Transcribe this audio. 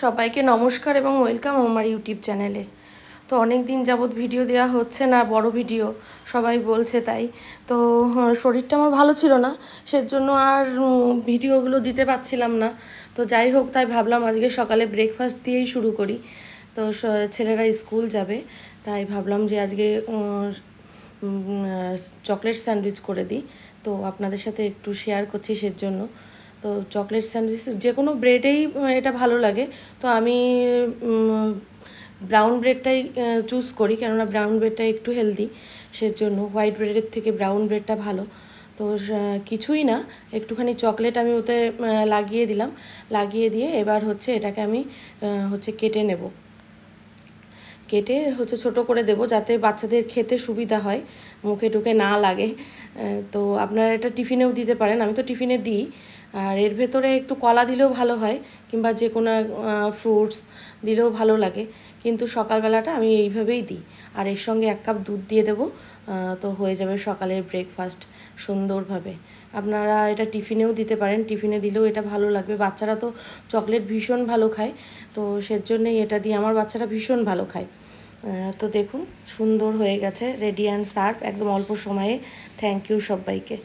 সবাইকে নমস্কার এবং ওয়েলকাম আমার ইউটিউব চ্যানেলে। তো অনেক দিন যাবৎ ভিডিও দেওয়া হচ্ছে না, বড় ভিডিও সবাই বলছে তাই। তো শরীরটা আমার ভালো ছিল না, সেজন্য আর ভিডিওগুলো দিতে পারছিলাম না। তো যাই হোক, তাই ভাবলাম আজকে সকালে ব্রেকফাস্ট দিয়েই শুরু করি। তো ছেলেরা স্কুল যাবে, তাই ভাবলাম যে আজকে চকলেট স্যান্ডউইচ করে দিই। তো আপনাদের সাথে একটু শেয়ার করছি সেজন্য। তো চকলেট স্যান্ডউইচ যে কোনো ব্রেডেই এটা ভালো লাগে। তো আমি ব্রাউন ব্রেডটাই চুজ করি, কেননা ব্রাউন ব্রেডটা একটু হেলদি, সেজন্য হোয়াইট ব্রেডের থেকে ব্রাউন ব্রেডটা ভালো। তো কিছুই না, একটুখানি চকলেট আমি ওতে লাগিয়ে দিলাম। লাগিয়ে দিয়ে এবার হচ্ছে এটাকে আমি কেটে নেব। কেটে ছোট করে দেব, যাতে বাচ্চাদের খেতে সুবিধা হয়, মুখে টুকে না লাগে। তো আপনারা এটা টিফিনেও দিতে পারেন, আমি তো টিফিনে দিই। আর এর ভেতরে একটু কলা দিলেও ভালো হয়, কিংবা যে কোনো ফ্রুটস দিলেও ভালো লাগে। কিন্তু সকালবেলাটা আমি এইভাবেই দিই। আর এর সঙ্গে 1 কাপ দুধ দিয়ে দেবো, তো হয়ে যাবে সকালের ব্রেকফাস্ট সুন্দরভাবে। আপনারা এটা টিফিনেও দিতে পারেন, টিফিনে দিলেও এটা ভালো লাগবে। বাচ্চারা তো চকলেট ভীষণ ভালো খায়, তো সেজন্যই এটা দিয়ে আমার বাচ্চারা ভীষণ ভালো খায়। তো দেখুন সুন্দর হয়ে গেছে, রেডি অ্যান্ড সার্ভ একদম অল্প সময়ে। থ্যাংক ইউ সবাইকে।